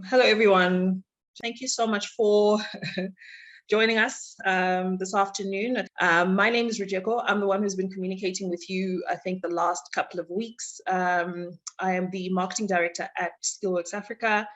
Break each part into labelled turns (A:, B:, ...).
A: Hello, everyone. Thank you so much for joining us this afternoon. My name is Rujeko. I'm the one who's been communicating with you, I think, the last couple of weeks. I am the marketing director at Skillworx Africa.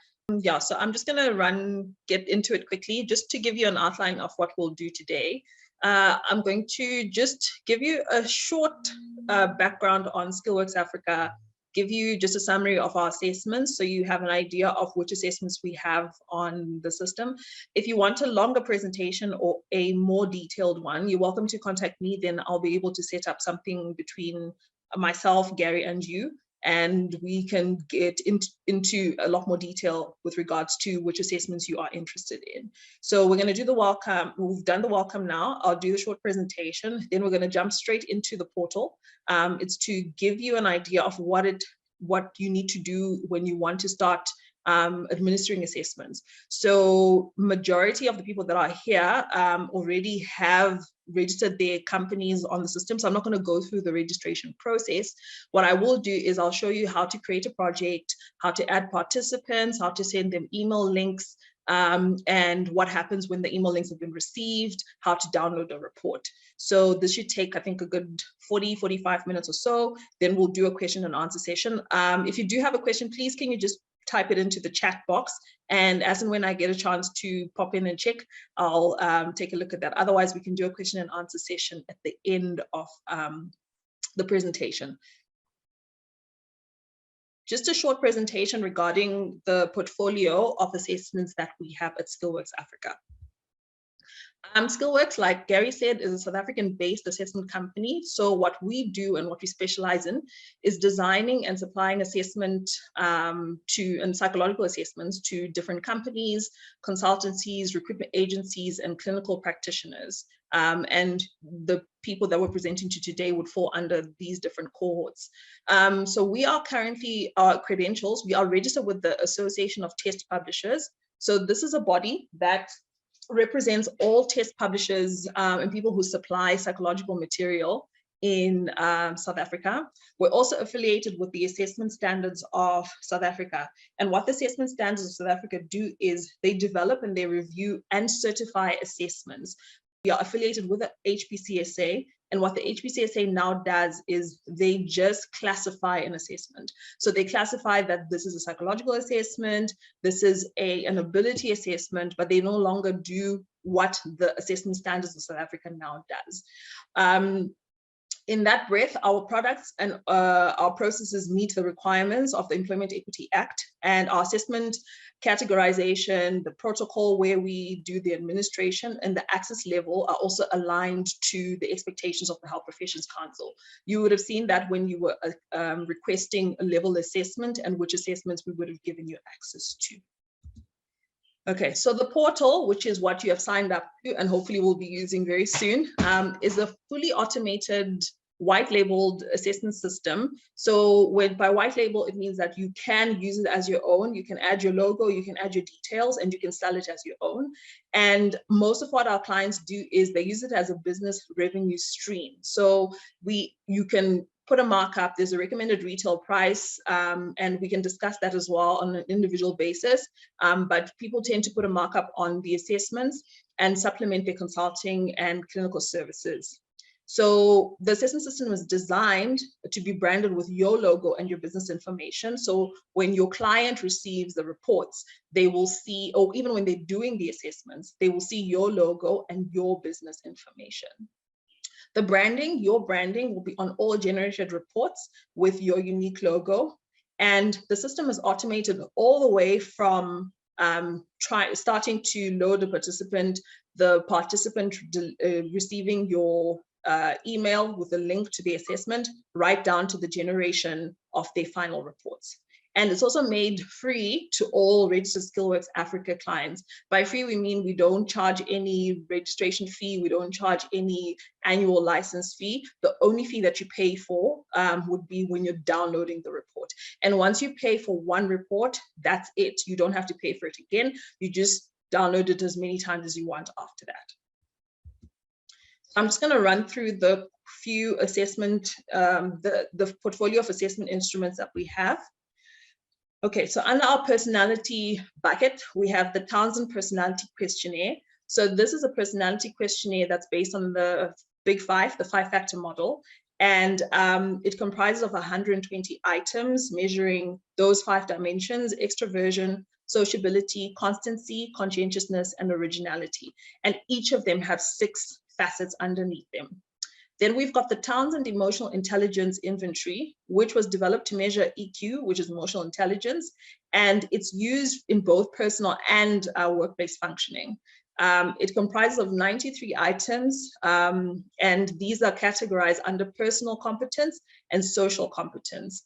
A: So I'm just going to get into it quickly, just to give you an outline of what we'll do today. I'm going to just give you a short background on Skillworx Africa, give you just a summary of our assessments so you have an idea of which assessments we have on the system. If you want a longer presentation or a more detailed one, you're welcome to contact me. Then I'll be able to set up something between myself, Gary, and you, and we can get into a lot more detail with regards to which assessments you are interested in. So we're going to do the welcome. We've done the welcome now. I'll do the short presentation. Then we're going to jump straight into the portal. It's to give you an idea of what you need to do when you want to start administering assessments. So majority of the people that are here already have registered their companies on the system. So I'm not going to go through the registration process. What I will do is I'll show you how to create a project, how to add participants, how to send them email links, and what happens when the email links have been received, how to download a report. So this should take, I think, a good 45 minutes or so. Then we'll do a question and answer session. If you do have a question, please, can you just type it into the chat box, and as and when I get a chance to pop in and check, I'll take a look at that. Otherwise, we can do a question and answer session at the end of the presentation. Just a short presentation regarding the portfolio of assessments that we have at Skillworx Africa. Skillworx, like Gary said, is a South African-based assessment company. So what we do and what we specialize in is designing and supplying assessment and psychological assessments to different companies, consultancies, recruitment agencies, and clinical practitioners. And the people that we're presenting to today would fall under these different cohorts. So we are currently, our credentials, we are registered with the Association of Test Publishers. So this is a body that represents all test publishers and people who supply psychological material in South Africa. We're also affiliated with the Assessment Standards of South Africa. And what the Assessment Standards of South Africa do is they develop and they review and certify assessments. We are affiliated with the HPCSA, and what the HPCSA now does is they just classify an assessment. So they classify that this is a psychological assessment, this is an ability assessment, but they no longer do what the Assessment Standards of South Africa now does. In that breath, our products and our processes meet the requirements of the Employment Equity Act, and our assessment categorization, the protocol where we do the administration, and the access level are also aligned to the expectations of the Health Professions Council. You would have seen that when you were requesting a level assessment and which assessments we would have given you access to. Okay, so the portal, which is what you have signed up to and hopefully will be using very soon, is a fully automated white labeled assessment system. So by white label, it means that you can use it as your own. You can add your logo, you can add your details, and you can sell it as your own. And most of what our clients do is they use it as a business revenue stream. So you can put a markup, there's a recommended retail price, and we can discuss that as well on an individual basis. But people tend to put a markup on the assessments and supplement their consulting and clinical services. So the assessment system is designed to be branded with your logo and your business information. So when your client receives the reports, they will see, or even when they're doing the assessments, they will see your logo and your business information. The branding, your branding will be on all generated reports with your unique logo. And the system is automated all the way from starting to load the participant receiving your email with a link to the assessment, right down to the generation of their final reports. And it's also made free to all registered Skillworx Africa clients. By free, we mean we don't charge any registration fee. We don't charge any annual license fee. The only fee that you pay for would be when you're downloading the report. And once you pay for one report, that's it. You don't have to pay for it again. You just download it as many times as you want after that. I'm just going to run through the few assessment, the portfolio of assessment instruments that we have. Okay, so under our personality bucket, we have the Townsend Personality Questionnaire. So this is a personality questionnaire that's based on the Big Five, the five-factor model. And it comprises of 120 items measuring those 5 dimensions: extroversion, sociability, constancy, conscientiousness, and originality. And each of them have 6 facets underneath them. Then we've got the Townsend Emotional Intelligence Inventory, which was developed to measure EQ, which is emotional intelligence, and it's used in both personal and workplace functioning. It comprises of 93 items, and these are categorized under personal competence and social competence.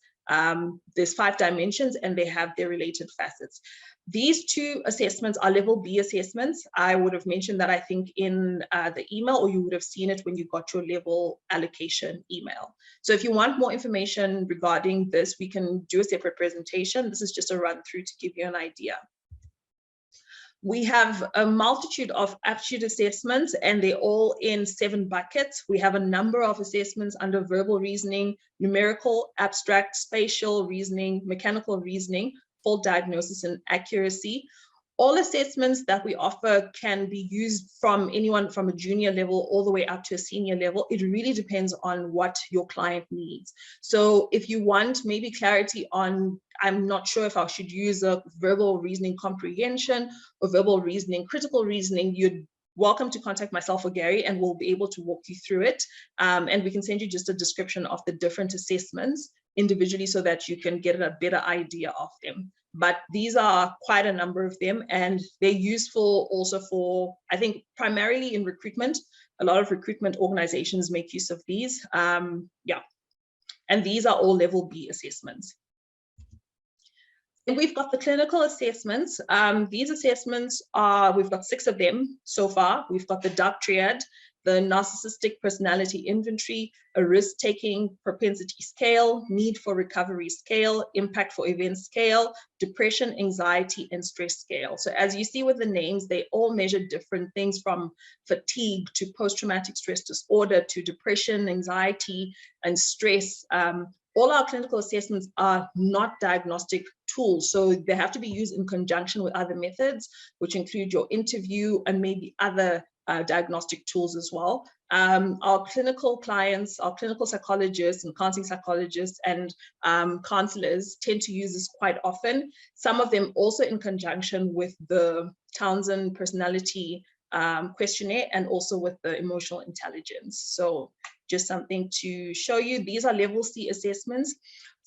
A: There's 5 dimensions and they have their related facets. These 2 assessments are level B assessments. I would have mentioned that, I think, in the email, or you would have seen it when you got your level allocation email. So if you want more information regarding this, we can do a separate presentation. This is just a run through to give you an idea. We have a multitude of aptitude assessments, and they're all in 7 buckets. We have a number of assessments under verbal reasoning, numerical, abstract, spatial reasoning, mechanical reasoning, fault diagnosis, and accuracy. All assessments that we offer can be used from anyone from a junior level all the way up to a senior level. It really depends on what your client needs. So if you want maybe clarity on, I'm not sure if I should use a verbal reasoning comprehension or verbal reasoning, critical reasoning, you're welcome to contact myself or Gary, and we'll be able to walk you through it. And we can send you just a description of the different assessments individually so that you can get a better idea of them. But these are quite a number of them, and they're useful also for, I think, primarily in recruitment. A lot of recruitment organizations make use of these. Yeah, and these are all level B assessments. And we've got the clinical assessments. These assessments are, we've got 6 of them so far. We've got the DUG triad, the narcissistic personality inventory, a risk-taking propensity scale, need for recovery scale, impact for event scale, depression, anxiety, and stress scale. So as you see with the names, they all measure different things, from fatigue to post-traumatic stress disorder to depression, anxiety, and stress. All our clinical assessments are not diagnostic tools, so they have to be used in conjunction with other methods, which include your interview and maybe other diagnostic tools as well. Our clinical clients, our clinical psychologists and counseling psychologists and counselors tend to use this quite often. Some of them also in conjunction with the Townsend Personality Questionnaire and also with the emotional intelligence. So just something to show you. These are level C assessments.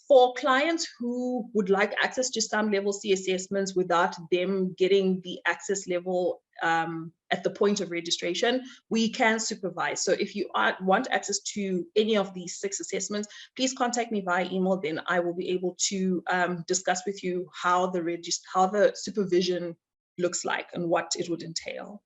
A: For clients who would like access to some level C assessments without them getting the access level at the point of registration, we can supervise. So if you want access to any of these 6 assessments, please contact me via email. Then I will be able to discuss with you how the supervision looks like and what it would entail.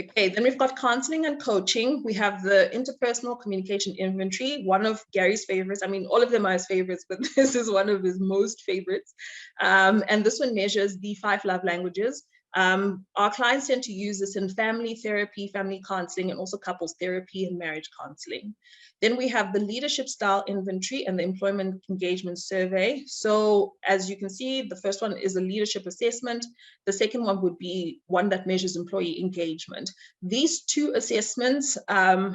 A: Okay, then we've got counseling and coaching. We have the interpersonal communication inventory, one of Gary's favorites. I mean, all of them are his favorites, but this is one of his most favorites. And this one measures the 5 love languages. Our clients tend to use this in family therapy, family counseling, and also couples therapy and marriage counseling. Then we have the leadership style inventory and the employment engagement survey. So as you can see, the first one is a leadership assessment. The second one would be one that measures employee engagement. These 2 assessments are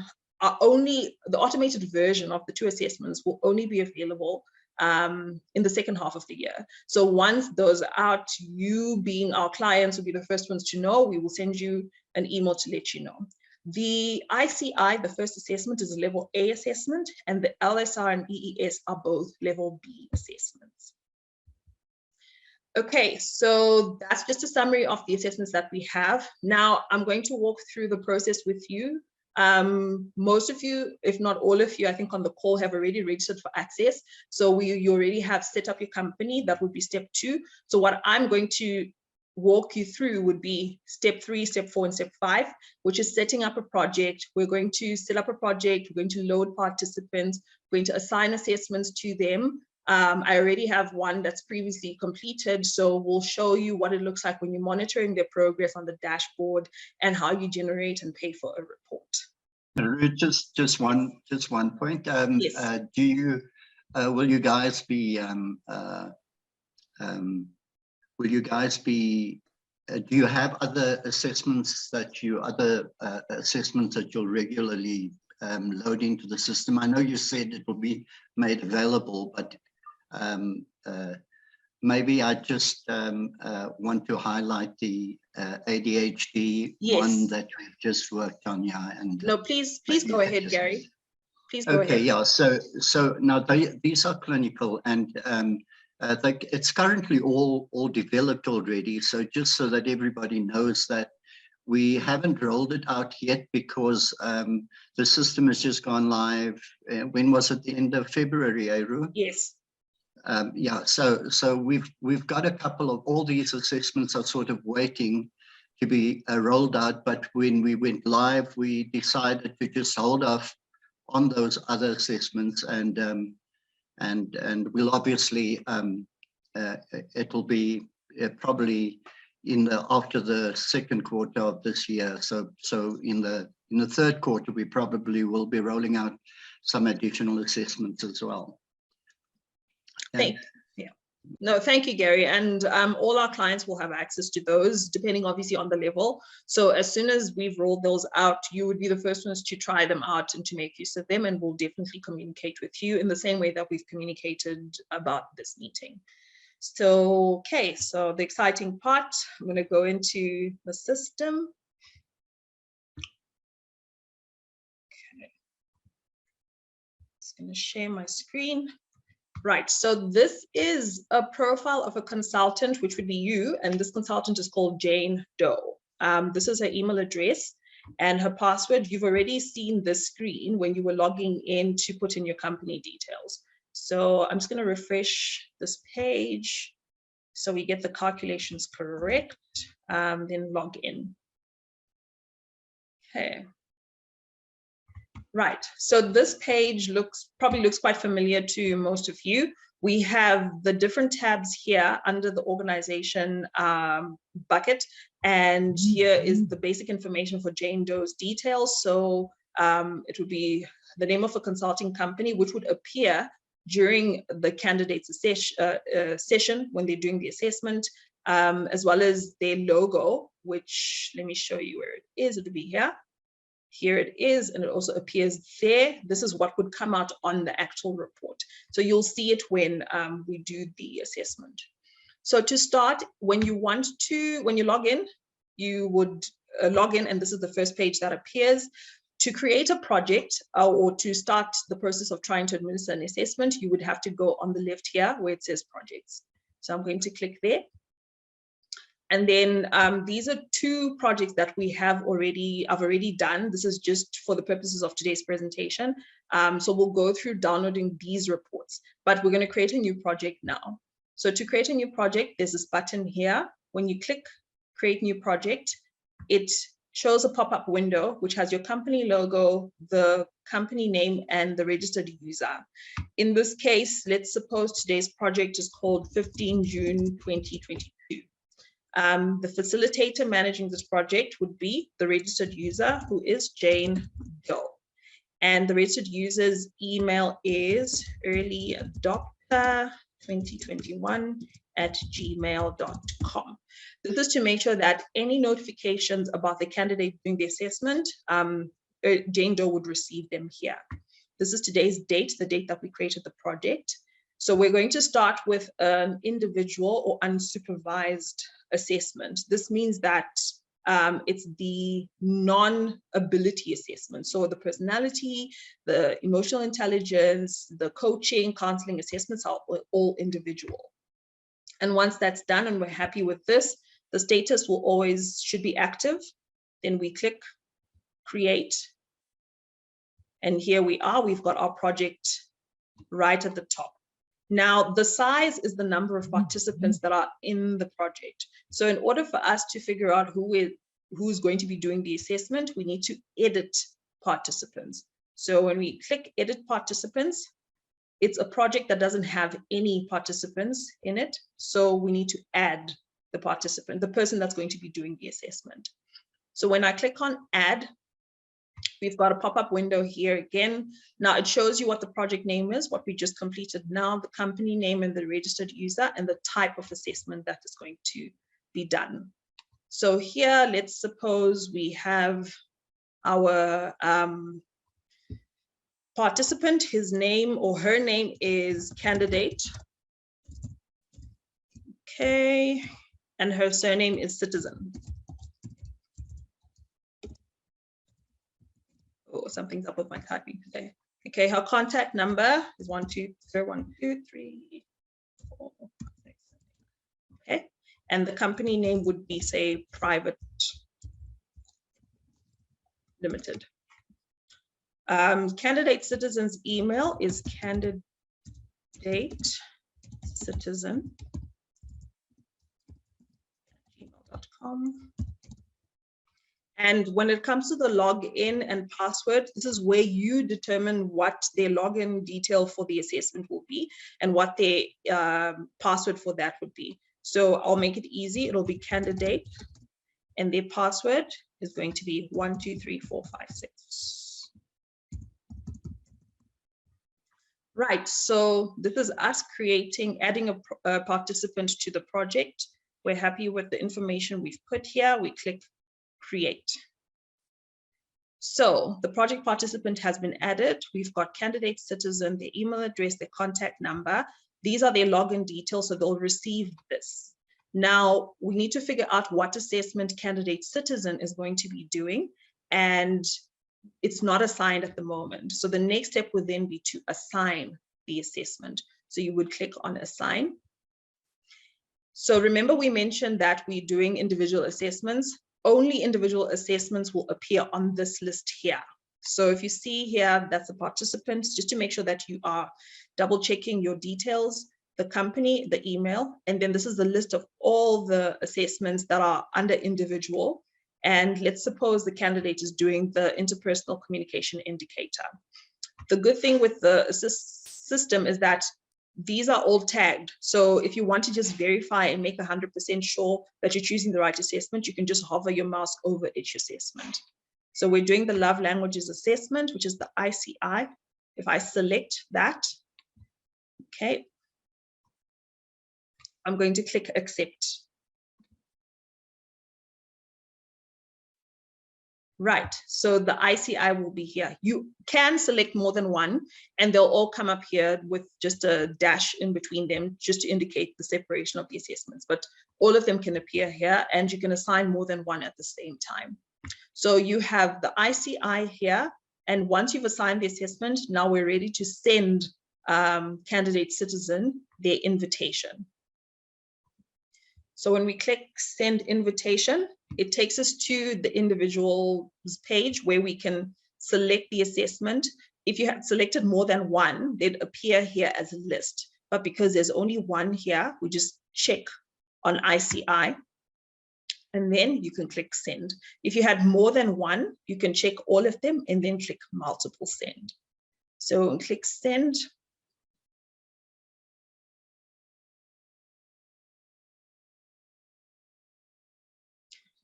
A: only, the automated version of the 2 assessments will only be available in the second half of the year. So once those are out, you being our clients will be the first ones to know. We will send you an email to let you know. The ICI, the first assessment, is a level A assessment, and the LSR and EES are both level B assessments. Okay, so that's just a summary of the assessments that we have. Now I'm going to walk through the process with you. Most of you, if not all of you, I think on the call have already registered for access. So you already have set up your company. That would be step 2. So what I'm going to walk you through would be step 3, step 4, and step 5, which is setting up a project. We're going to set up a project. We're going to load participants. We're going to assign assessments to them. I already have one that's previously completed, so we'll show you what it looks like when you're monitoring their progress on the dashboard and how you generate and pay for a report.
B: Ruth, just one point.
A: Yes.
B: Do you will you guys be do you have other assessments that you'll regularly load into the system? I know you said it will be made available, but maybe I just want to highlight the ADHD one that we've just worked on. Yeah, and
A: no, please go ahead, Gary. Please go ahead.
B: Okay, yeah. So now these are clinical, and it's currently all developed already. So just so that everybody knows that we haven't rolled it out yet, because the system has just gone live. When was it? The end of February, Aru?
A: Yes.
B: Yeah. So we've got a couple of, all these assessments are sort of waiting to be rolled out. But when we went live, we decided to just hold off on those other assessments, and we'll obviously it'll be probably after the second quarter of this year. So in the third quarter, we probably will be rolling out some additional assessments as well.
A: Thank you, Gary. And all our clients will have access to those, depending obviously on the level. So as soon as we've rolled those out, you would be the first ones to try them out and to make use of them, and we'll definitely communicate with you in the same way that we've communicated about this meeting. So, okay, so the exciting part, I'm going to go into the system. Okay. Just going to share my screen. Right, so this is a profile of a consultant, which would be you, and this consultant is called Jane Doe. This is her email address and her password. You've already seen this screen when you were logging in to put in your company details. So I'm just going to refresh this page so we get the calculations correct, then log in. Okay. Right, so this page probably looks quite familiar to most of you. We have the different tabs here under the organization bucket, and here is the basic information for Jane Doe's details. So it would be the name of a consulting company, which would appear during the candidate's session when they're doing the assessment, as well as their logo, which, let me show you where it is. It would be here. Here it is, and it also appears there. This is what would come out on the actual report. So you'll see it when we do the assessment. So to start, when you log in, you would log in, and this is the first page that appears. To create a project or to start the process of trying to administer an assessment, you would have to go on the left here where it says projects. So I'm going to click there. And then these are two projects that I've already done. This is just for the purposes of today's presentation. So we'll go through downloading these reports, but we're going to create a new project now. So to create a new project, there's this button here. When you click create new project, it shows a pop-up window which has your company logo, the company name, and the registered user. In this case, let's suppose today's project is called 15 June 2022. The facilitator managing this project would be the registered user, who is Jane Doe. And the registered user's email is earlyadopter2021@gmail.com. This is to make sure that any notifications about the candidate doing the assessment, Jane Doe would receive them here. This is today's date, the date that we created the project. So we're going to start with an individual or unsupervised assessment. This means that it's the non-ability assessment. So the personality, the emotional intelligence, the coaching, counseling assessments are all individual. And once that's done and we're happy with this, the status should be active. Then we click create. And here we are, we've got our project right at the top. Now, the size is the number of participants that are in the project. So in order for us to figure out who's going to be doing the assessment, we need to edit participants. So when we click edit participants, it's a project that doesn't have any participants in it. So we need to add the participant, the person that's going to be doing the assessment. So when I click on add, We've got a pop-up window here again. Now it shows you what the project name is, what we just completed now, the company name and the registered user, and the type of assessment that is going to be done. So here, let's suppose we have our participant, his name or her name is candidate. Okay, and her surname is citizen. Oh, something's up with my typing today. Okay, her contact number is 120123456. Okay, and the company name would be, say, private limited. Candidate citizen's email is candidatecitizen@gmail.com. And when it comes to the login and password, this is where you determine what their login detail for the assessment will be and what their password for that would be. So I'll make it easy. It'll be candidate, and their password is going to be 123456. Right, so this is us adding a participant to the project. We're happy with the information we've put here. We click create. So the project participant has been added. We've got candidate citizen, their email address, their contact number. These are their login details, so they'll receive this. Now we need to figure out what assessment candidate citizen is going to be doing, and it's not assigned at the moment. So the next step would then be to assign the assessment. So you would click on assign. So remember we mentioned that we're doing individual assessments. Only individual assessments will appear on this list here. So if you see here, that's the participants, just to make sure that you are double checking your details, the company, the email, and then this is the list of all the assessments that are under individual. And let's suppose the candidate is doing the interpersonal communication indicator. The good thing with the system is that these are all tagged. So if you want to just verify and make 100% sure that you're choosing the right assessment, you can just hover your mouse over each assessment. So we're doing the love languages assessment, which is the ICI. If I select that, okay, I'm going to click accept. Right, so the ICI will be here. You can select more than one, and they'll all come up here with just a dash in between them, just to indicate the separation of the assessments. But all of them can appear here, and you can assign more than one at the same time. So you have the ICI here, and once you've assigned the assessment, now we're ready to send candidate citizen their invitation. So when we click send invitation, it takes us to the individual's page where we can select the assessment. If you had selected more than one, they'd appear here as a list. But because there's only one here, we just check on ICI, and then you can click send. If you had more than one, you can check all of them and then click multiple send. So click send.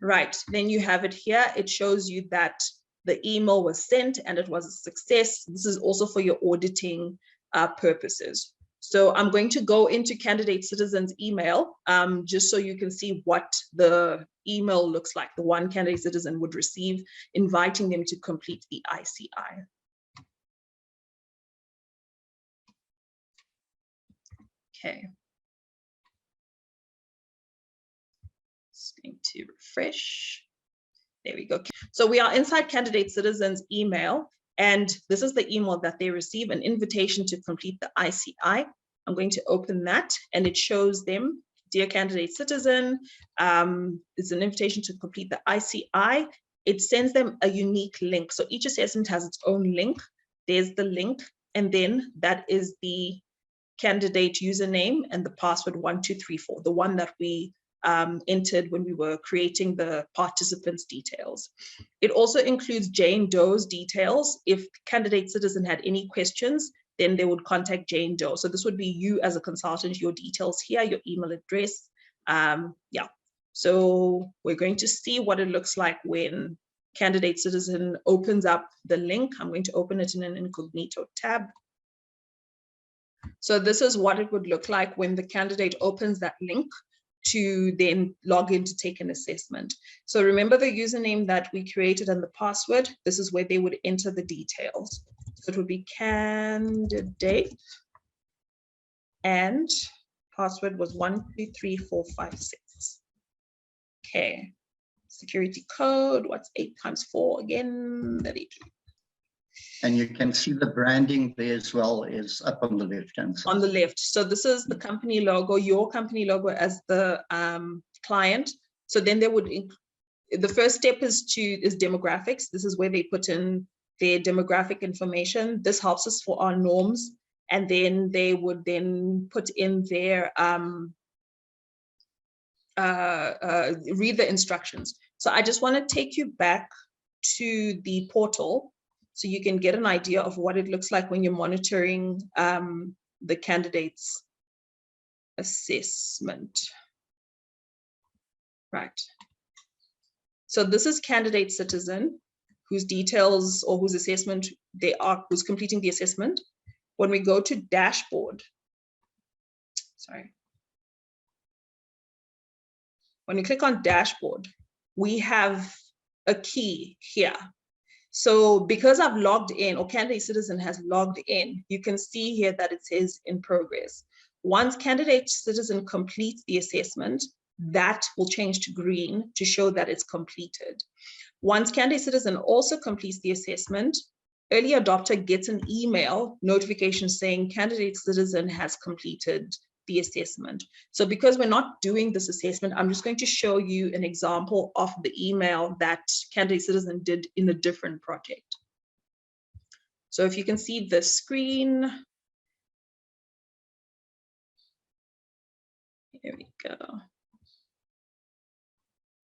A: Right, then you have it here. It shows you that the email was sent and it was a success. This is also for your auditing purposes. So I'm going to go into candidate citizen's email just so you can see what the email looks like, the one candidate citizen would receive, inviting them to complete the ICI. Okay. Going to refresh. There we go. So we are inside candidate citizen's email, and this is the email that they receive, an invitation to complete the ICI. I'm going to open that, and it shows them, dear candidate citizen, it's an invitation to complete the ICI. It sends them a unique link. So each assessment has its own link. There's the link, and then that is the candidate username and the password 1234, the one that we entered when we were creating the participants' details. It also includes Jane Doe's details. If candidate citizen had any questions, then they would contact Jane Doe. So this would be you as a consultant, your details here, your email address. Yeah, so we're going to see what it looks like when candidate citizen opens up the link. I'm going to open it in an incognito tab. So this is what it would look like when the candidate opens that link to then log in to take an assessment. So remember the username that we created and the password. This is where they would enter the details. So it would be candidate and password was 123456. Okay, security code, what's 8 times 4 again? 32.
B: And you can see the branding there as well is up on the left-hand side.
A: On the left. So this is the company logo, your company logo as the client. So then they would, the first step is demographics. This is where they put in their demographic information. This helps us for our norms. And then they would then put in their, read the instructions. So I just want to take you back to the portal so you can get an idea of what it looks like when you're monitoring the candidate's assessment. Right. So this is candidate citizen whose details or whose assessment they are, who's completing the assessment. When we go to dashboard, sorry. When you click on dashboard, we have a key here. So because I've logged in, or candidate citizen has logged in, you can see here that it says in progress. Once candidate citizen completes the assessment, that will change to green to show that it's completed. Once candidate citizen also completes the assessment, early adopter gets an email notification saying candidate citizen has completed the assessment. So because we're not doing this assessment, I'm just going to show you an example of the email that candidate citizen did in a different project. So if you can see the screen, here we go.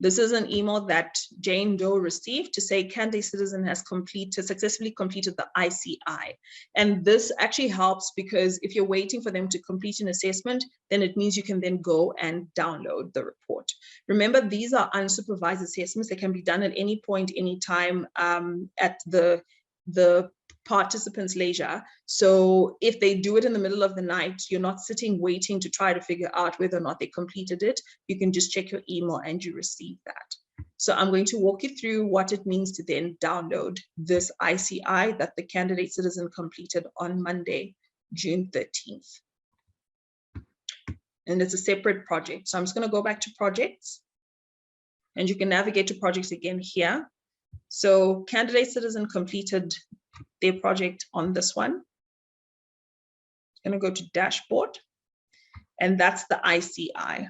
A: This is an email that Jane Doe received to say candidate citizen has successfully completed the ICI. And this actually helps because if you're waiting for them to complete an assessment, then it means you can then go and download the report. Remember, these are unsupervised assessments. They can be done at any point, any time at the participants' leisure. So if they do it in the middle of the night, you're not sitting waiting to try to figure out whether or not they completed it. You can just check your email and you receive that. So I'm going to walk you through what it means to then download this ICI that the candidate citizen completed on Monday, June 13th. And it's a separate project. So I'm just going to go back to projects and you can navigate to projects again here. So candidate citizen completed their project on this one. I'm going to go to dashboard, and that's the ICI.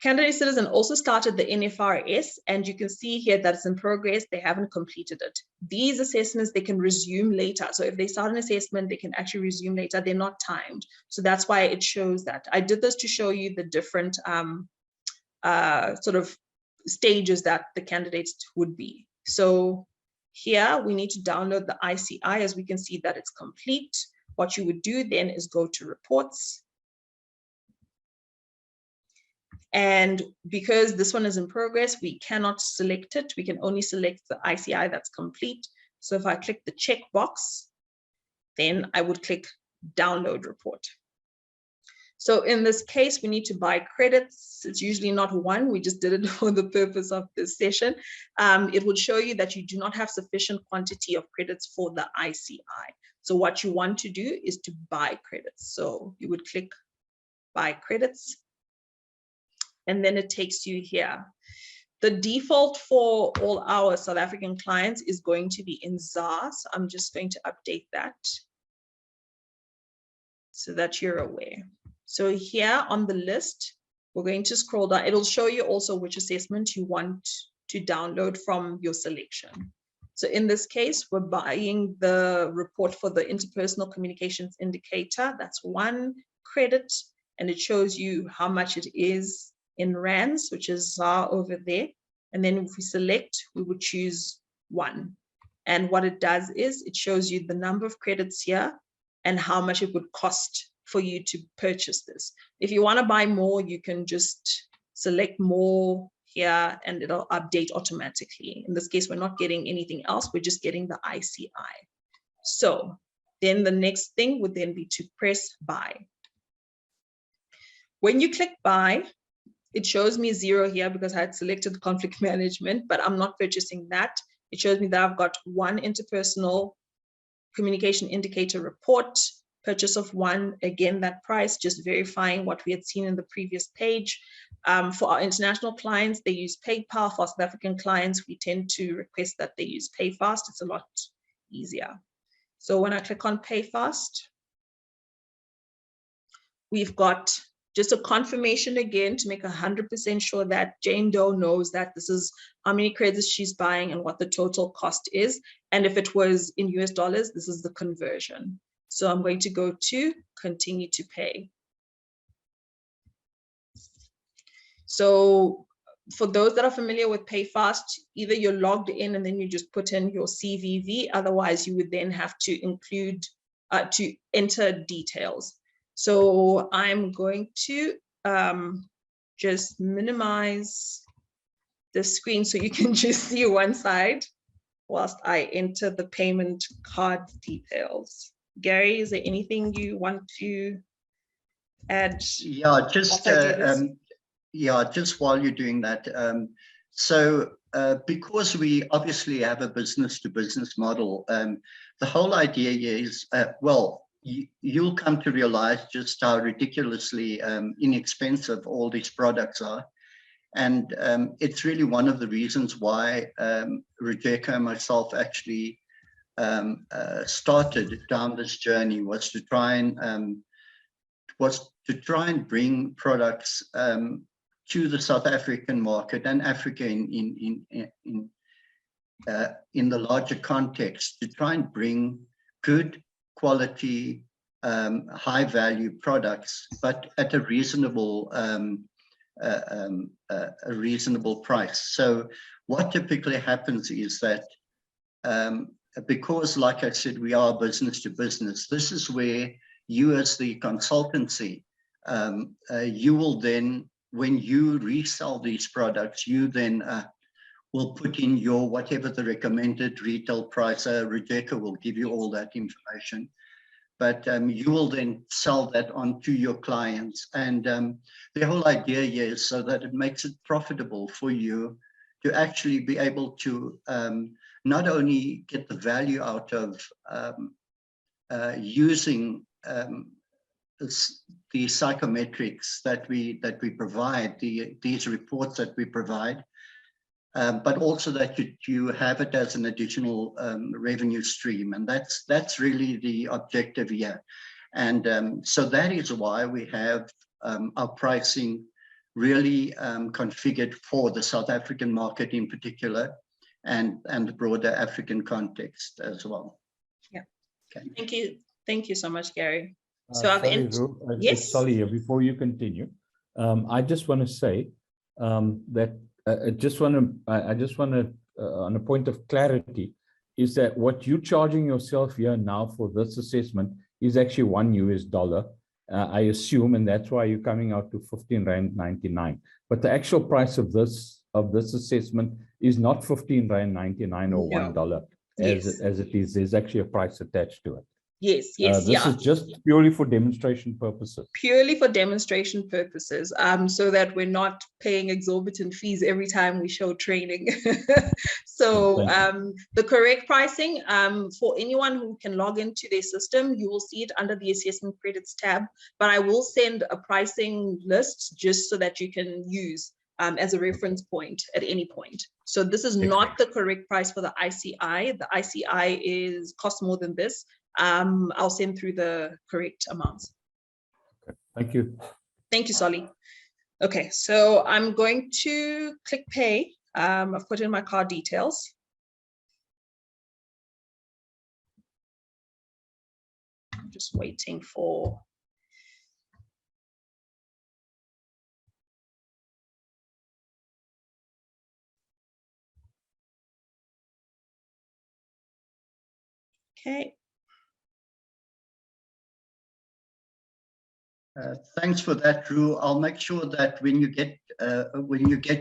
A: Candidate citizen also started the NFRS, and you can see here that it's in progress. They haven't completed it. These assessments, they can resume later. So if they start an assessment, they can actually resume later. They're not timed. So that's why it shows that. I did this to show you the different sort of stages that the candidates would be. So here we need to download the ICI, as we can see that it's complete. What you would do then is go to reports. And because this one is in progress, we cannot select it. We can only select the ICI that's complete. So if I click the checkbox, then I would click download report. So in this case, we need to buy credits. It's usually not one. We just did it for the purpose of this session. It would show you that you do not have sufficient quantity of credits for the ICI. So what you want to do is to buy credits. So you would click buy credits, and then it takes you here. The default for all our South African clients is going to be in ZAR. So I'm just going to update that so that you're aware. So here on the list, we're going to scroll down. It'll show you also which assessment you want to download from your selection. So in this case, we're buying the report for the interpersonal communications indicator. That's 1 credit, and it shows you how much it is in rands, which is ZAR over there. And then if we select, we would choose 1. And what it does is it shows you the number of credits here and how much it would cost for you to purchase this. If you want to buy more, you can just select more here and it'll update automatically. In this case, we're not getting anything else. We're just getting the ICI. So then the next thing would then be to press buy. When you click buy, it shows me 0 here because I had selected conflict management, but I'm not purchasing that. It shows me that I've got 1 interpersonal communication indicator report, purchase of 1, again, that price, just verifying what we had seen in the previous page. For our international clients, they use PayPal. For South African clients, we tend to request that they use PayFast. It's a lot easier. So when I click on PayFast, we've got just a confirmation again to make 100% sure that Jane Doe knows that this is how many credits she's buying and what the total cost is. And if it was in US dollars, this is the conversion. So I'm going to go to continue to pay. So for those that are familiar with PayFast, either you're logged in and then you just put in your CVV. Otherwise, you would then have to include, to enter details. So I'm going to just minimize the screen so you can just see one side whilst I enter the payment card details. Gary, is there anything you want to add?
B: Yeah, just just while you're doing that. Because we obviously have a business-to-business model, the whole idea is, well, you'll come to realize just how ridiculously inexpensive all these products are. And it's really one of the reasons why Rebecca and myself actually started down this journey, was to try and bring products to the South African market and Africa in the larger context, to try and bring good quality, high value products, but at a reasonable price. So what typically happens is that because, like I said, we are business to business, this is where you as the consultancy, you will then, when you resell these products, you then will put in your whatever the recommended retail price. Rebecca will give you all that information, but you will then sell that on to your clients. And the whole idea here is so that it makes it profitable for you to actually be able to not only get the value out of using the psychometrics that we provide, these reports that we provide, but also that you have it as an additional revenue stream. And that's really the objective here. And so that is why we have our pricing really configured for the South African market in particular, and the broader African context as well.
A: Yeah.
B: Okay.
A: Thank you. Thank you so much, Gary. So
C: sorry,
A: yes.
C: It's Solly here. Before you continue, I just want to say that I just want to, on a point of clarity, is that what you're charging yourself here now for this assessment is actually $1 US. I assume, and that's why you're coming out to 15.99 Rand. But the actual price of this assessment is not 15.99 Rand or $1 as it is. There's actually a price attached to it.
A: Yes,
C: this is just purely for demonstration purposes.
A: Purely for demonstration purposes, so that we're not paying exorbitant fees every time we show training. So the correct pricing, for anyone who can log into their system, you will see it under the assessment credits tab, but I will send a pricing list just so that you can use as a reference point at any point. So this is not the correct price for the ICI. The ICI costs more than this. I'll send through the correct amounts.
C: Okay. Thank you.
A: Thank you, Solly. Okay, so I'm going to click pay. I've put in my card details. I'm just waiting for okay.
B: Thanks for that, Drew. I'll make sure that when you get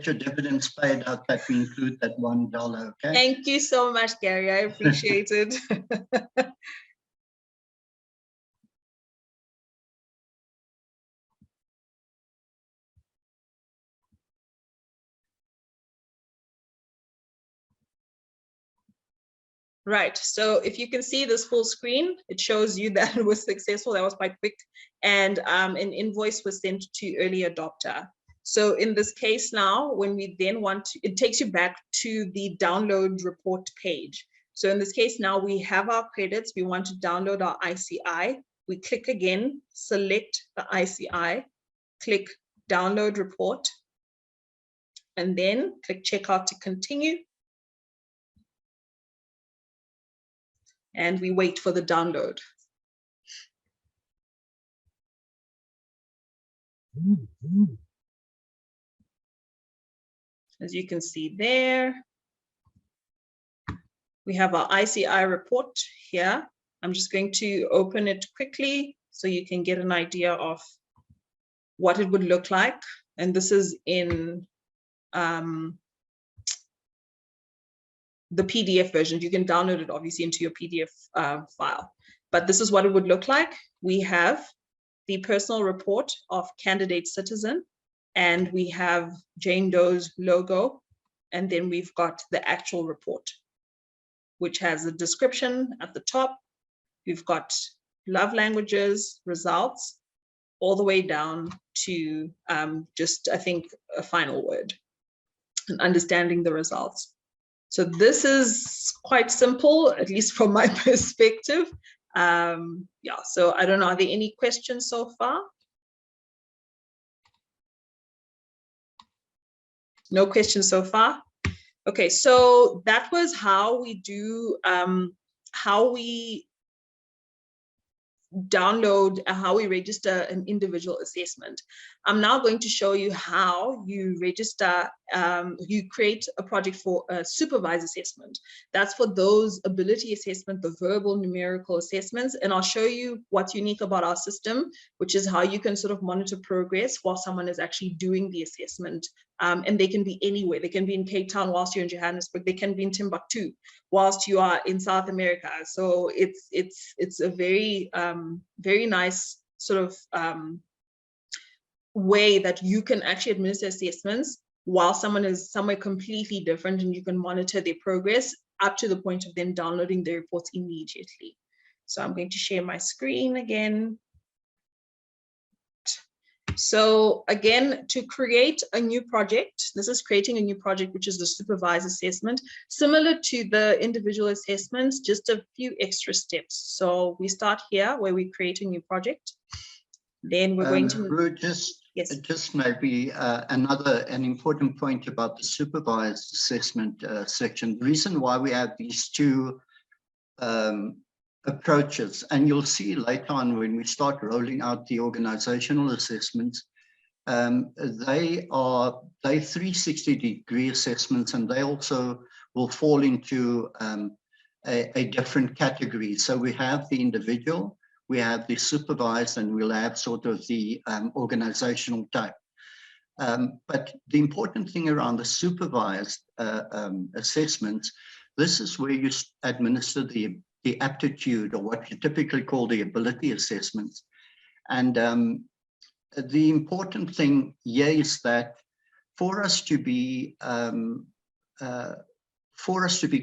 B: your dividends paid out, that we include that $1. Okay.
A: Thank you so much, Gary. I appreciate it. Right, so if you can see this full screen, it shows you that it was successful. That was quite quick. And an invoice was sent to early adopter. So in this case now, when we then want to, it takes you back to the download report page. So in this case now, we have our credits. We want to download our ICI. We click again, select the ICI, click download report, and then click checkout to continue. And we wait for the download. As you can see there, we have our ICI report here. I'm just going to open it quickly so you can get an idea of what it would look like. And this is in the PDF version. You can download it obviously into your PDF file, but this is what it would look like. We have the personal report of candidate citizen, and we have Jane Doe's logo, and then we've got the actual report, which has a description at the top. We've got love languages, results, all the way down to just, I think, a final word and understanding the results. So this is quite simple, at least from my perspective. Yeah, so I don't know, are there any questions so far? No questions so far? Okay, so that was how we do, how we download, how we register an individual assessment. I'm now going to show you how you register, you create a project for a supervised assessment. That's for those ability assessment, the verbal numerical assessments. And I'll show you what's unique about our system, which is how you can sort of monitor progress while someone is actually doing the assessment. And they can be anywhere. They can be in Cape Town whilst you're in Johannesburg. They can be in Timbuktu whilst you are in South America. So it's a very, very nice sort of way that you can actually administer assessments while someone is somewhere completely different, and you can monitor their progress up to the point of them downloading the reports immediately. So I'm going to share my screen again. So again, to create a new project, this is creating a new project, which is the supervised assessment, similar to the individual assessments, just a few extra steps. So we start here where we create a new project. Then we're going to—
B: Ruth, just maybe an important point about the supervised assessment section. The reason why we have these two approaches, and you'll see later on when we start rolling out the organizational assessments, they 360-degree assessments, and they also will fall into a different category. So we have the individual, we have the supervised, and we'll have sort of the organizational type. But the important thing around the supervised assessments, this is where you administer the aptitude, or what you typically call the ability assessments. And the important thing here is that for us to be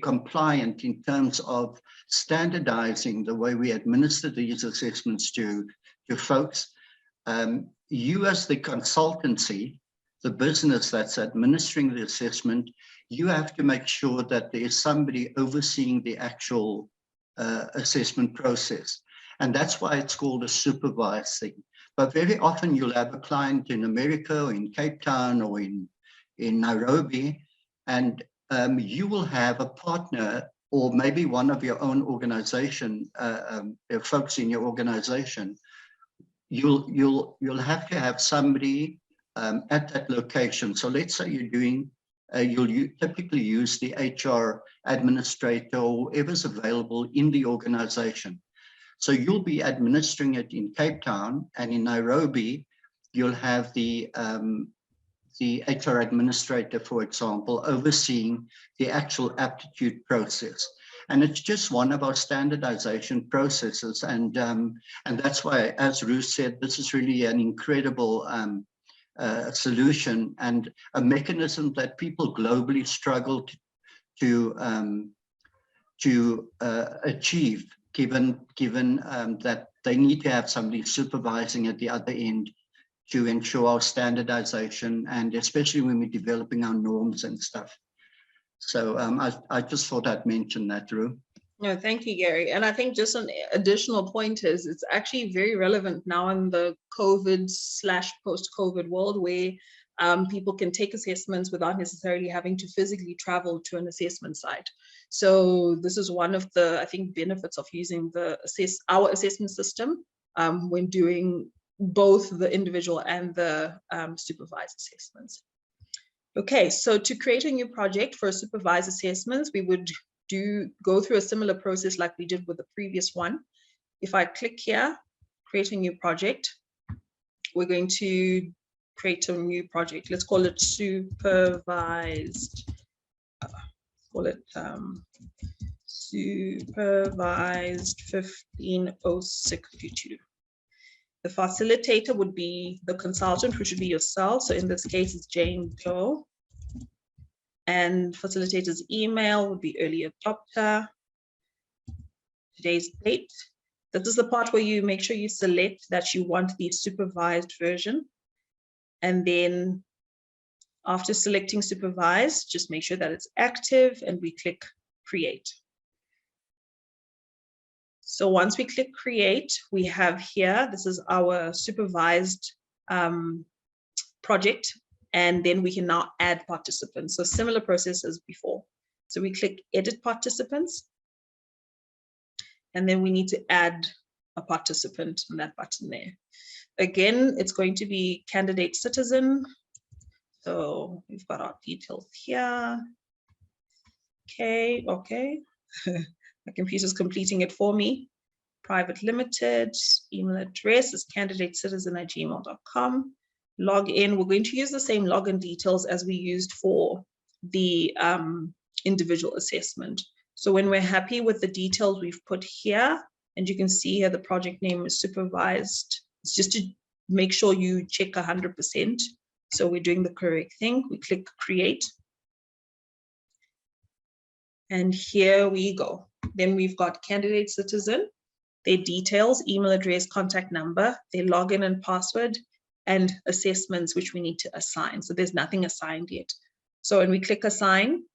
B: compliant in terms of standardizing the way we administer these assessments to folks, you as the consultancy, the business that's administering the assessment, you have to make sure that there's somebody overseeing the actual assessment process. And that's why it's called a supervised thing. But very often you'll have a client in America or in Cape Town or in Nairobi, and you will have a partner, or maybe one of your own organization, folks in your organization. You'll have to have somebody at that location. So let's say you're doing, you'll typically use the HR administrator or whoever's available in the organization. So you'll be administering it in Cape Town, and in Nairobi, you'll have the HR administrator, for example, overseeing the actual aptitude process. And it's just one of our standardization processes. And that's why, as Ruth said, this is really an incredible solution and a mechanism that people globally struggle to achieve, given that they need to have somebody supervising at the other end to ensure our standardization, and especially when we're developing our norms and stuff. So I just thought I'd mention that, Ru.
A: No, thank you, Gary. And I think just an additional point is it's actually very relevant now in the COVID/post-COVID world, where people can take assessments without necessarily having to physically travel to an assessment site. So this is one of the, I think, benefits of using our assessment system when doing both the individual and the supervised assessments. Okay, so to create a new project for supervised assessments, we would go through a similar process like we did with the previous one. If I click here, create a new project, we're going to create a new project. Let's call it supervised. Call it supervised 150622. The facilitator would be the consultant, which would be yourself. So in this case, it's Jane Doe. And facilitator's email would be early adopter. Today's date. This is the part where you make sure you select that you want the supervised version. And then after selecting supervised, just make sure that it's active and we click create. So once we click create, we have here, this is our supervised project, and then we can now add participants. So similar process as before. So we click edit participants, and then we need to add a participant on that button there. Again, it's going to be candidate citizen. So we've got our details here. Okay. My computer's completing it for me. Private limited, email address is candidatecitizen@gmail.com. Log in, we're going to use the same login details as we used for the individual assessment. So when we're happy with the details we've put here, and you can see here the project name is supervised, it's just to make sure you check 100%. So we're doing the correct thing. We click create. And here we go. Then we've got candidate citizen, their details, email address, contact number, their login and password, and assessments which we need to assign. So there's nothing assigned yet. So when we click assign,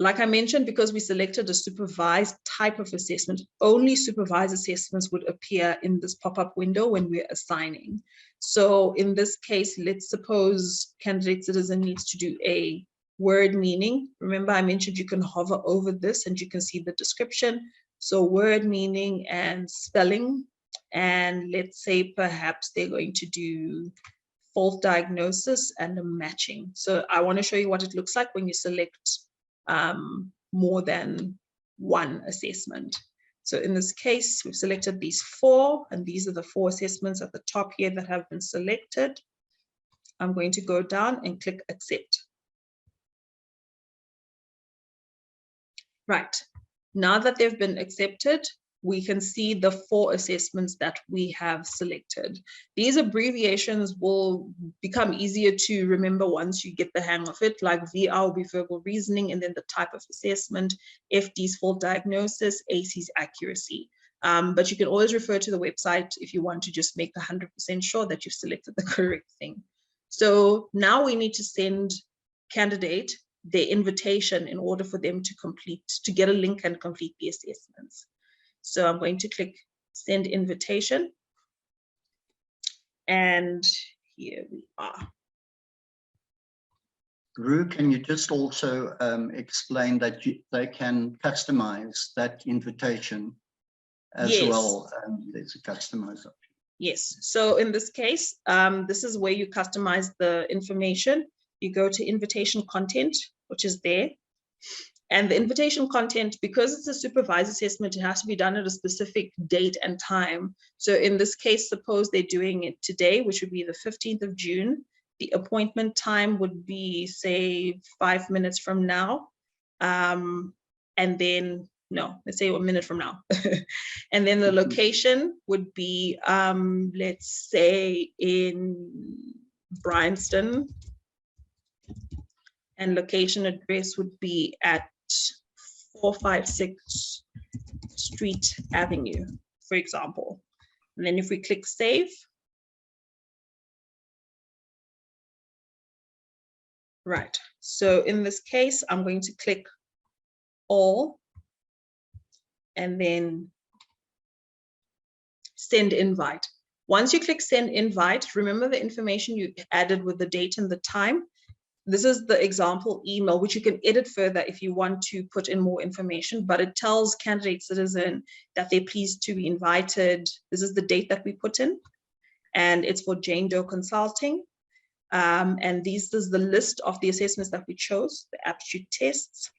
A: like I mentioned, because we selected a supervised type of assessment, only supervised assessments would appear in this pop-up window when we're assigning. So in this case, let's suppose candidate citizen needs to do a word meaning. Remember, I mentioned you can hover over this and you can see the description. So word meaning and spelling. And let's say perhaps they're going to do fault diagnosis and a matching. So I want to show you what it looks like when you select more than one assessment. So in this case, we've selected these 4, and these are the 4 assessments at the top here that have been selected. I'm going to go down and click accept. Right, now that they've been accepted, we can see the 4 assessments that we have selected. These abbreviations will become easier to remember once you get the hang of it, like VR will be verbal reasoning, and then the type of assessment, FD's fault diagnosis, AC's accuracy. But you can always refer to the website if you want to just make 100% sure that you've selected the correct thing. So now we need to send candidate their invitation in order for them to get a link and complete the assessments. So I'm going to click send invitation. And here we are.
B: Ru, can you just also explain that they can customize that invitation as well? There's a customize option.
A: Yes. So in this case, this is where you customize the information. You go to invitation content, which is there. And the invitation content, because it's a supervised assessment, it has to be done at a specific date and time. So in this case, suppose they're doing it today, which would be the 15th of June. The appointment time would be, say, 5 minutes from now. And then, no, let's say a minute from now. And then the location would be, let's say, in Bryanston. And location address would be at 456 Street Avenue, for example. And then if we click save, right. So in this case, I'm going to click all and then send invite. Once you click send invite, remember the information you added with the date and the time. This is the example email, which you can edit further if you want to put in more information, but it tells candidate citizen that they're pleased to be invited. This is the date that we put in, and it's for Jane Doe Consulting. And this is the list of the assessments that we chose, the aptitude tests,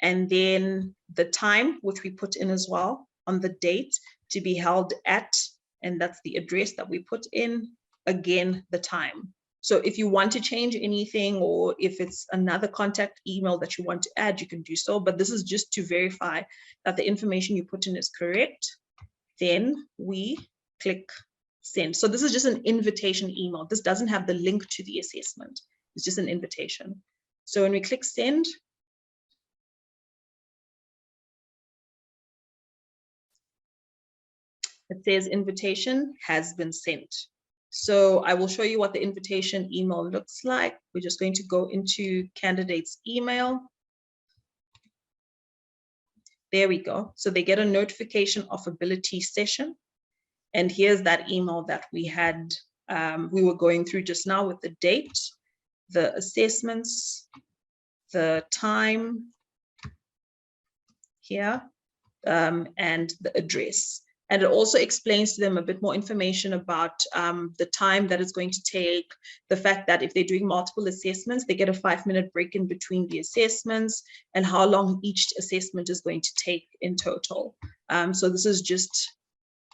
A: and then the time, which we put in as well on the date to be held at, and that's the address that we put in, again, the time. So if you want to change anything, or if it's another contact email that you want to add, you can do so. But this is just to verify that the information you put in is correct. Then we click send. So this is just an invitation email. This doesn't have the link to the assessment. It's just an invitation. So when we click send, it says invitation has been sent. So I will show you what the invitation email looks like. We're just going to go into candidate's email. There we go. So they get a notification of ability session. And here's that email that we had, we were going through just now with the date, the assessments, the time here, and the address. And it also explains to them a bit more information about the time that it's going to take, the fact that if they're doing multiple assessments, they get a 5-minute break in between the assessments, and how long each assessment is going to take in total. So this is just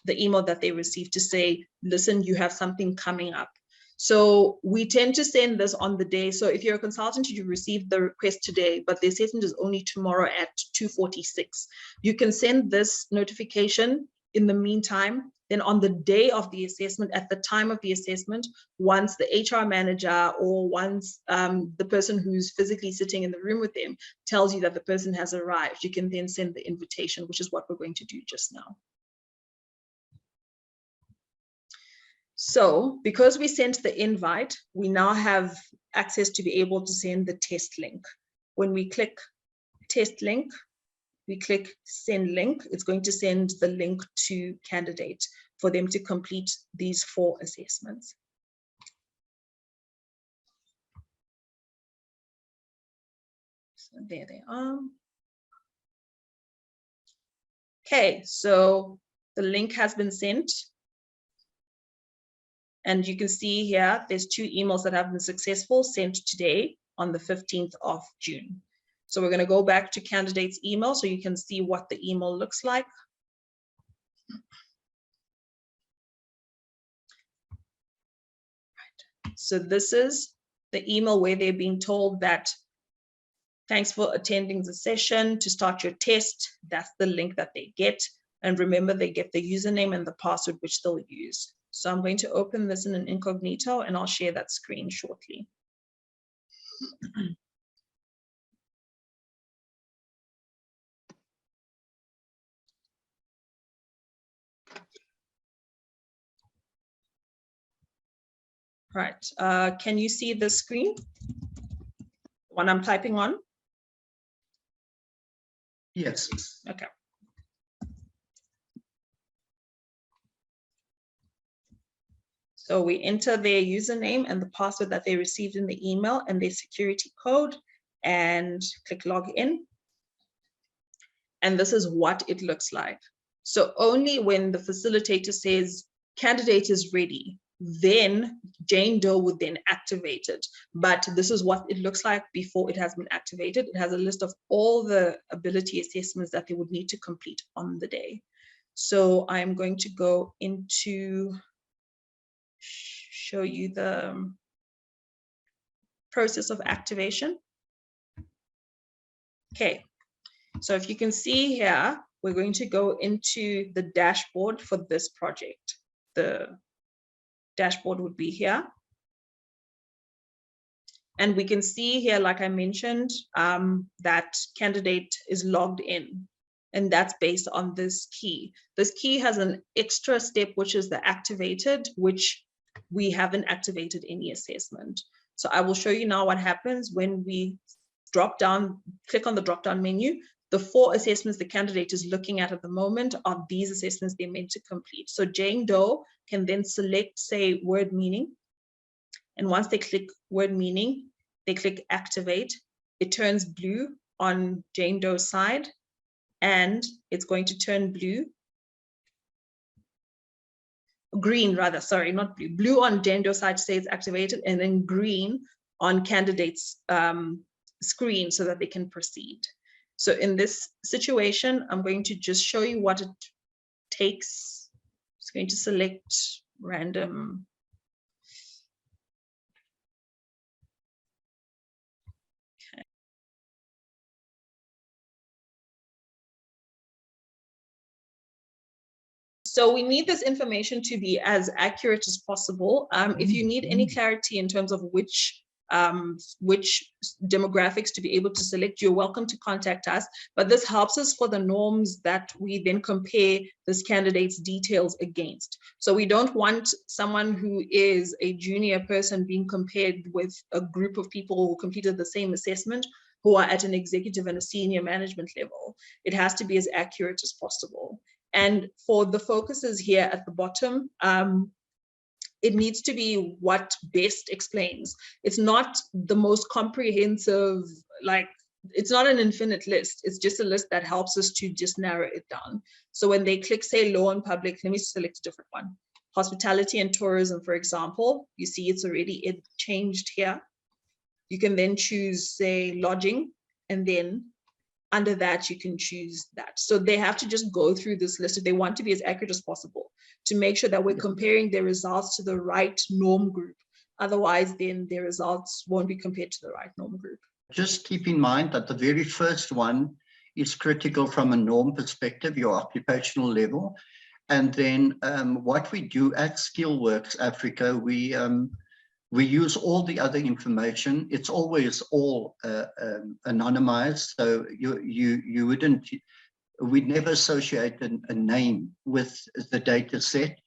A: the email that they received to say, listen, you have something coming up. So we tend to send this on the day. So if you're a consultant, you receive the request today, but the assessment is only tomorrow at 2:46. You can send this notification in the meantime. Then on the day of the assessment, at the time of the assessment, once the HR manager or once the person who's physically sitting in the room with them tells you that the person has arrived, you can then send the invitation, which is what we're going to do just now. So because we sent the invite, we now have access to be able to send the test link. When we click test link, we click send link, it's going to send the link to candidate for them to complete these 4 assessments. So there they are. Okay, so the link has been sent. And you can see here, there's 2 emails that have been successful, sent today on the 15th of June. So we're going to go back to candidate's email so you can see what the email looks like. Right. So this is the email where they're being told that, thanks for attending the session. To start your test, that's the link that they get. And remember, they get the username and the password, which they'll use. So I'm going to open this in an incognito and I'll share that screen shortly. Right, can you see the screen? The one I'm typing on?
B: Yes.
A: Okay. So we enter their username and the password that they received in the email and their security code and click login. And this is what it looks like. So only when the facilitator says candidate is ready, then Jane Doe would then activate it. But this is what it looks like before it has been activated. It has a list of all the ability assessments that they would need to complete on the day. So I'm going to go into show you the process of activation. Okay, so if you can see here, we're going to go into the dashboard for this project. The dashboard would be here. And we can see here, like I mentioned, that candidate is logged in. And that's based on this key. This key has an extra step, which is the activated, which we haven't activated any assessment. So I will show you now what happens when we drop down, click on the drop down menu. The 4 assessments the candidate is looking at the moment are these assessments they're meant to complete. So Jane Doe can then select, say, word meaning. And once they click word meaning, they click activate. It turns blue on Jane Doe's side, and it's going to turn green rather, sorry, not blue. Blue on Jane Doe's side to say it's activated, and then green on candidate's screen so that they can proceed. So in this situation, I'm going to just show you what it takes. It's going to select random. Okay. So we need this information to be as accurate as possible. If you need any clarity in terms of which demographics to be able to select, you're welcome to contact us. But this helps us for the norms that we then compare this candidate's details against. So we don't want someone who is a junior person being compared with a group of people who completed the same assessment who are at an executive and a senior management level. It has to be as accurate as possible. And for the focuses here at the bottom, it needs to be what best explains. It's not the most comprehensive, like, it's not an infinite list. It's just a list that helps us to just narrow it down. So when they click, say, law and public, let me select a different one. Hospitality and tourism, for example, you see it's already changed here. You can then choose, say, lodging, and then under that, you can choose that. So they have to just go through this list if they want to be as accurate as possible to make sure that we're comparing their results to the right norm group. Otherwise, then their results won't be compared to the right norm group.
B: Just keep in mind that the very first one is critical from a norm perspective, your occupational level. And then what we do at Skillworx Africa, we use all the other information. It's always all anonymized, so you wouldn't, we'd never associate a name with the data set,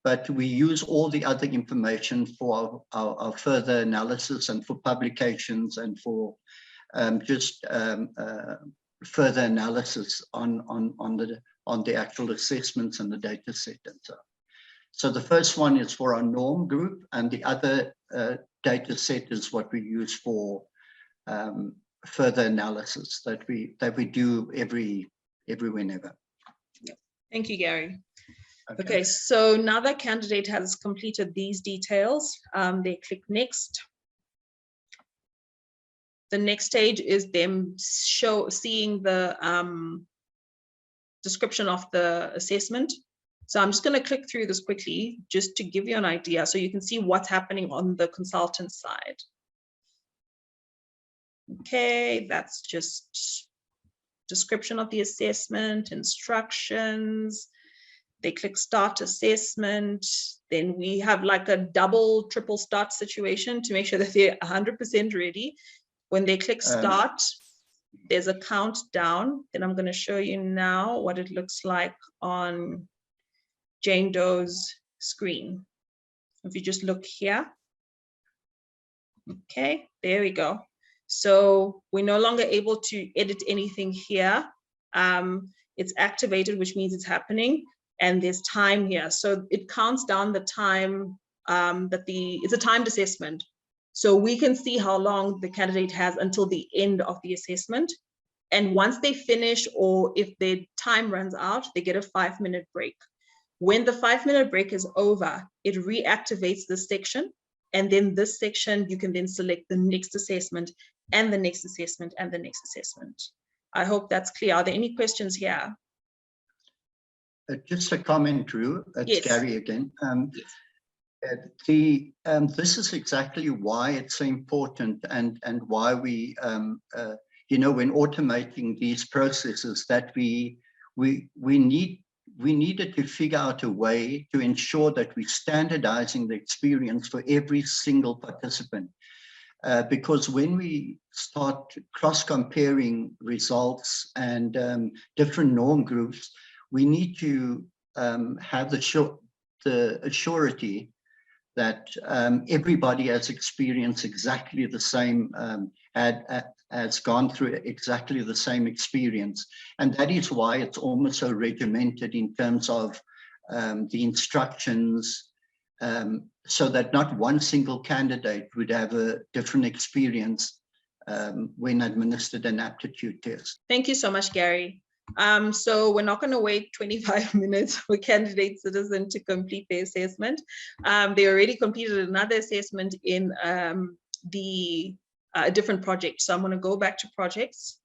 B: but we use all the other information for our further analysis and for publications and for further analysis on the actual assessments and the data set and so on. So the first one is for our norm group, and the other data set is what we use for further analysis that we do every whenever.
A: Yeah. Thank you, Gary. Okay, so now that candidate has completed these details, they click next. The next stage is them seeing the description of the assessment. So I'm just going to click through this quickly just to give you an idea so you can see what's happening on the consultant side. Okay, that's just description of the assessment, instructions. They click start assessment. Then we have like a double, triple start situation to make sure that they're 100% ready. When they click start, there's a countdown. Then I'm going to show you now what it looks like on Jane Doe's screen. If you just look here. Okay, there we go. So we're no longer able to edit anything here. It's activated, which means it's happening, and there's time here. So it counts down the time it's a timed assessment. So we can see how long the candidate has until the end of the assessment. And once they finish, or if their time runs out, they get a 5-minute break. When the 5-minute break is over, it reactivates this section. And then this section, you can then select the next assessment and the next assessment and the next assessment. I hope that's clear. Are there any questions here?
B: Just a comment, Drew. It's
A: Yes.
B: Gary again. This is exactly why it's so important, and why we, when automating these processes, that we needed to figure out a way to ensure that we're standardizing the experience for every single participant. Because when we start cross-comparing results and different norm groups, we need to have the surety that everybody has experienced exactly the same, has gone through exactly the same experience. And that is why it's almost so regimented in terms of the instructions, so that not one single candidate would have a different experience when administered an aptitude test.
A: Thank you so much, Gary. So we're not going to wait 25 minutes for candidate citizen to complete their assessment. They already completed another assessment in a different project. So I'm going to go back to projects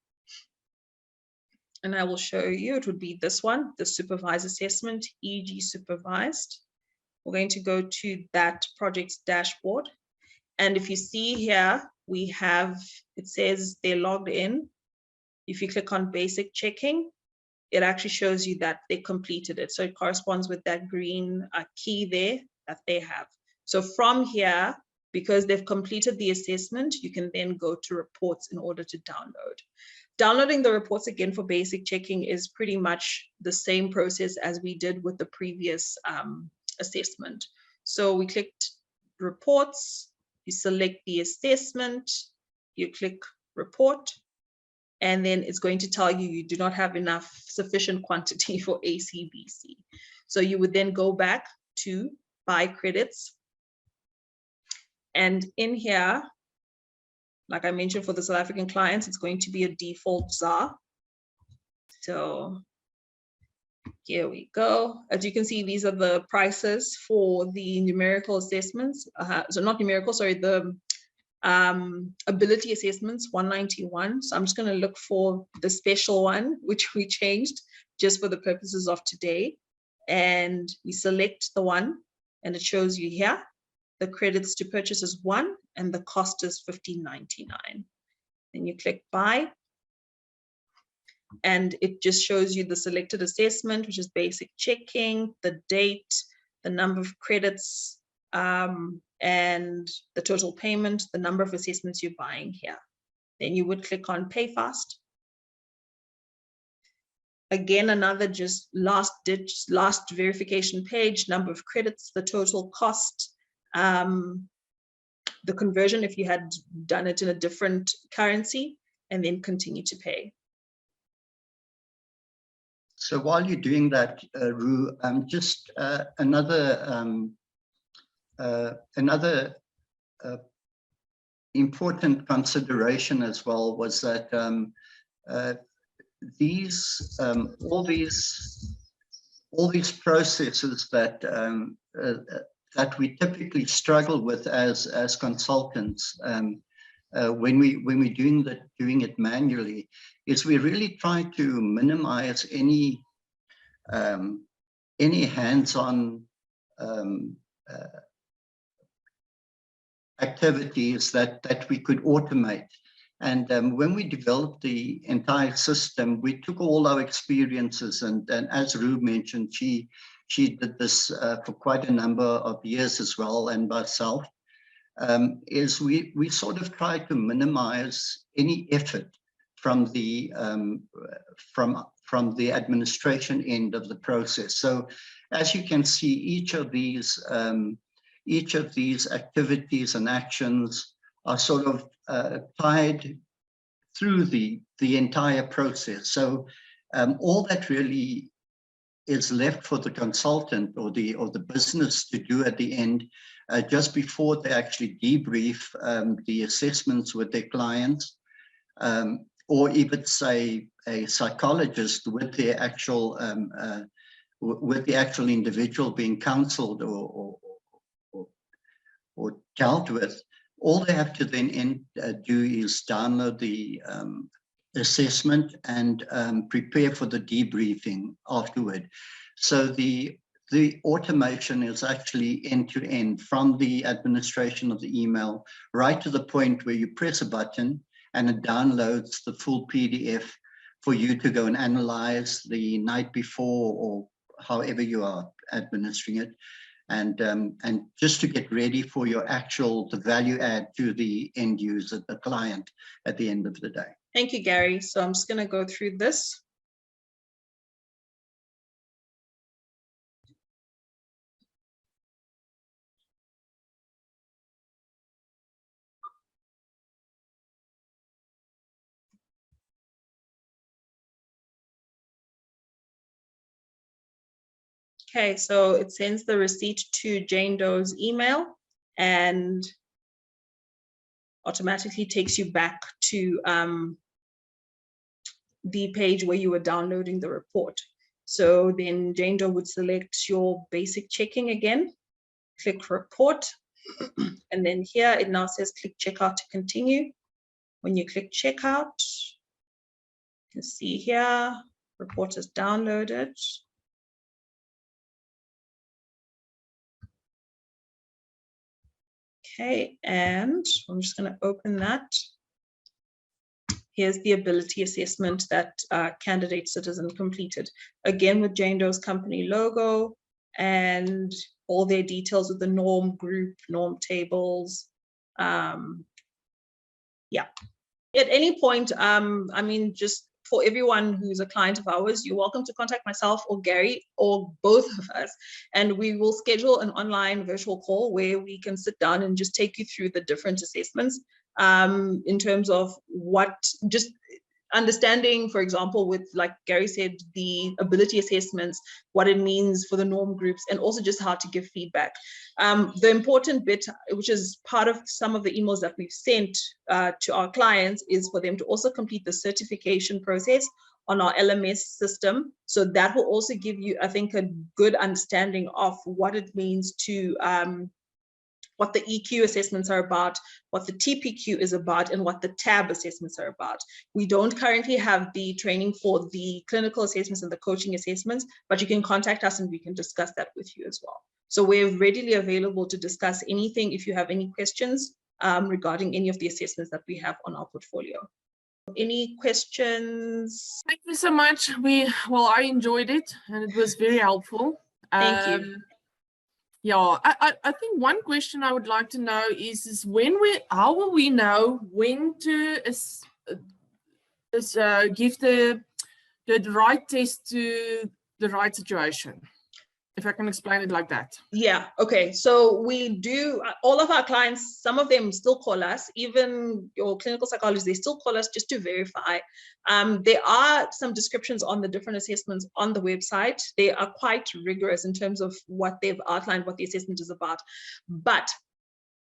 A: and I will show you. It would be this one, the supervised assessment, EG supervised. We're going to go to that project's dashboard. And if you see here, we have, it says they're logged in. If you click on basic checking, it actually shows you that they completed it. So it corresponds with that green key there that they have. So from here, because they've completed the assessment, you can then go to reports in order to download. Downloading the reports again for basic checking is pretty much the same process as we did with the previous assessment. So we clicked reports, you select the assessment, you click report, and then it's going to tell you you do not have enough sufficient quantity for ACBC. So you would then go back to buy credits. And in here, like I mentioned for the South African clients, it's going to be a default ZAR. So here we go. As you can see, these are the prices for the numerical assessments. So not numerical, sorry, the ability assessments, 191. So I'm just going to look for the special one, which we changed just for the purposes of today. And we select the one, and it shows you here. The credits to purchase is 1, and the cost is $15.99. Then you click buy, and it just shows you the selected assessment, which is basic checking, the date, the number of credits, and the total payment, the number of assessments you're buying here. Then you would click on pay fast. Again, another just last verification page, number of credits, the total cost, the conversion if you had done it in a different currency, and then continue to pay.
B: So while you're doing that, Roo, just another important consideration as well was that all these processes that we typically struggle with as consultants when we're doing it manually, is we really try to minimize any hands-on activities that we could automate. And when we developed the entire system, we took all our experiences, and as Roo mentioned, she did this for quite a number of years as well, and myself, is we sort of tried to minimize any effort from the administration end of the process. So as you can see, each of these activities and actions are sort of tied through the entire process. So all that really is left for the consultant or the business to do at the end, just before they actually debrief the assessments with their clients, or even say a psychologist with their actual with the actual individual being counseled or dealt with, all they have to then do is download the assessment and prepare for the debriefing afterward. So the automation is actually end-to-end, from the administration of the email right to the point where you press a button and it downloads the full PDF for you to go and analyze the night before or however you are administering it. And just to get ready for your the value add to the end user, the client, at the end of the day.
A: Thank you, Gary. So I'm just going to go through this. Okay, so it sends the receipt to Jane Doe's email and automatically takes you back to the page where you were downloading the report. So then Jane Doe would select your basic checking again, click report, and then here it now says click checkout to continue. When you click checkout, you can see here, report is downloaded. Okay, and I'm just going to open that. Here's the ability assessment that candidate citizen completed. Again, with Jane Doe's company logo and all their details with the norm group, norm tables. Yeah. At any point, I mean, just for everyone who's a client of ours, you're welcome to contact myself or Gary or both of us, and we will schedule an online virtual call where we can sit down and just take you through the different assessments in terms of what, just understanding, for example, with, like Gary said, the ability assessments, what it means for the norm groups, and also just how to give feedback. The important bit, which is part of some of the emails that we've sent to our clients, is for them to also complete the certification process on our LMS system. So that will also give you, I think, a good understanding of what it means to what the EQ assessments are about, what the TPQ is about, and what the TAB assessments are about. We don't currently have the training for the clinical assessments and the coaching assessments, but you can contact us and we can discuss that with you as well. So we're readily available to discuss anything if you have any questions regarding any of the assessments that we have on our portfolio. Any questions?
D: Thank you so much. I enjoyed it and it was very helpful.
A: Thank you.
D: Yeah, I think one question I would like to know is how will we know when to give the right test to the right situation? If I can explain it like that. Yeah.
A: Okay. So we do, all of our clients, some of them still call us, even your clinical psychologists, they still call us just to verify. There are some descriptions on the different assessments on the website. They are quite rigorous in terms of what they've outlined, what the assessment is about. But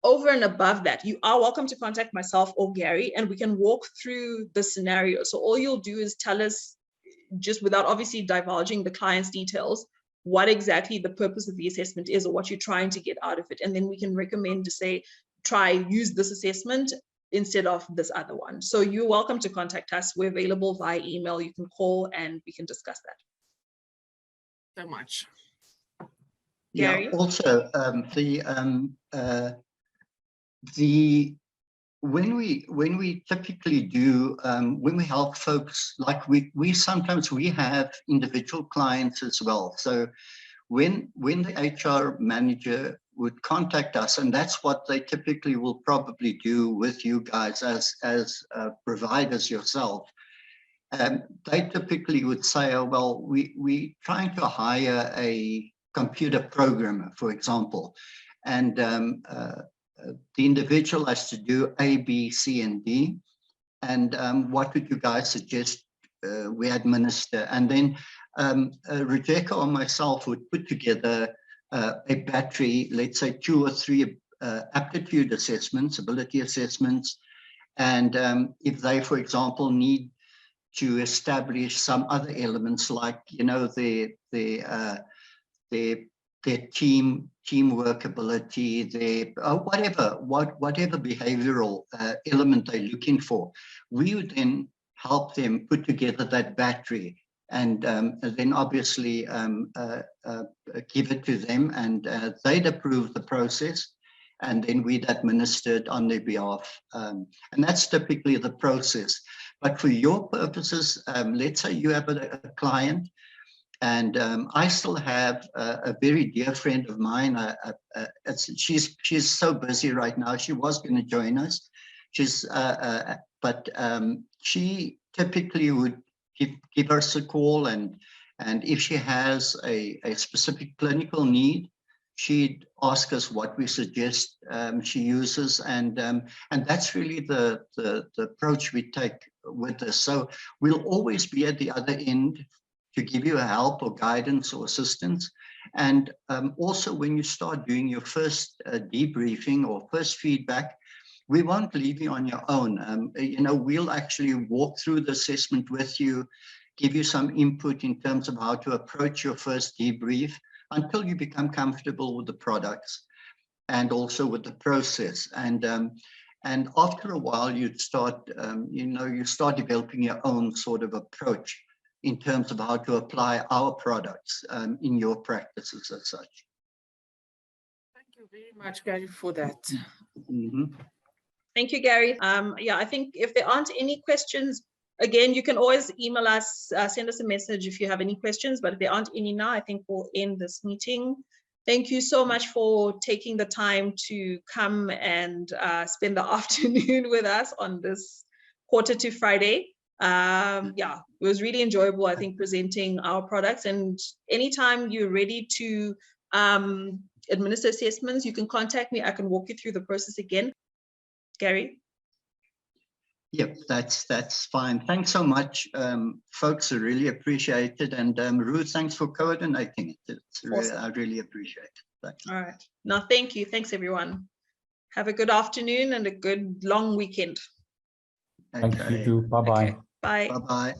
A: over and above that, you are welcome to contact myself or Gary, and we can walk through the scenario. So all you'll do is tell us, just without obviously divulging the client's details, what exactly the purpose of the assessment is or what you're trying to get out of it. And then we can recommend to say, use this assessment instead of this other one. So you're welcome to contact us. We're available via email. You can call and we can discuss that.
D: So much.
A: Gary?
B: Yeah, also when we typically do, when we help folks, like we sometimes have individual clients as well. So when the HR manager would contact us, and that's what they typically will probably do with you guys as providers yourself, they typically would say, oh, well, we're trying to hire a computer programmer, for example, and the individual has to do A, B, C, and D. And what would you guys suggest we administer? And then Rebecca or myself would put together a battery, let's say 2 or 3 aptitude assessments, ability assessments. And if they, for example, need to establish some other elements, like, you know, their teamwork ability, their whatever behavioral element they're looking for. We would then help them put together that battery, and then obviously give it to them, and they'd approve the process, and then we'd administer it on their behalf. And that's typically the process. But for your purposes, let's say you have a client, and I still have a very dear friend of mine. She's so busy right now. She was going to join us. But she typically would give us a call, and if she has a specific clinical need, she'd ask us what we suggest she uses, and that's really the approach we take with this. So we'll always be at the other end to give you a help or guidance or assistance. And also, when you start doing your first debriefing or first feedback, we won't leave you on your own. You know, we'll actually walk through the assessment with you, give you some input in terms of how to approach your first debrief until you become comfortable with the products and also with the process. And after a while, you'd start, you start developing your own sort of approach in terms of how to apply our products in your practices as such.
D: Thank you very much, Gary, for that.
B: Mm-hmm.
A: Thank you, Gary. Yeah, I think if there aren't any questions, again, you can always email us, send us a message if you have any questions, but if there aren't any now, I think we'll end this meeting. Thank you so much for taking the time to come and spend the afternoon with us on this Quarter to Friday. Yeah, it was really enjoyable, I think, presenting our products. And anytime you're ready to administer assessments, you can contact me. I can walk you through the process again. Gary?
B: Yep, that's fine. Thanks so much, folks. I really appreciate it. And Ruth, thanks for coordinating it.
A: Awesome.
B: I really appreciate it. Thanks.
A: All right. No, thank you. Thanks, everyone. Have a good afternoon and a good long weekend.
C: Thank you too. Bye-bye.
A: Okay. Bye.
B: Bye-bye.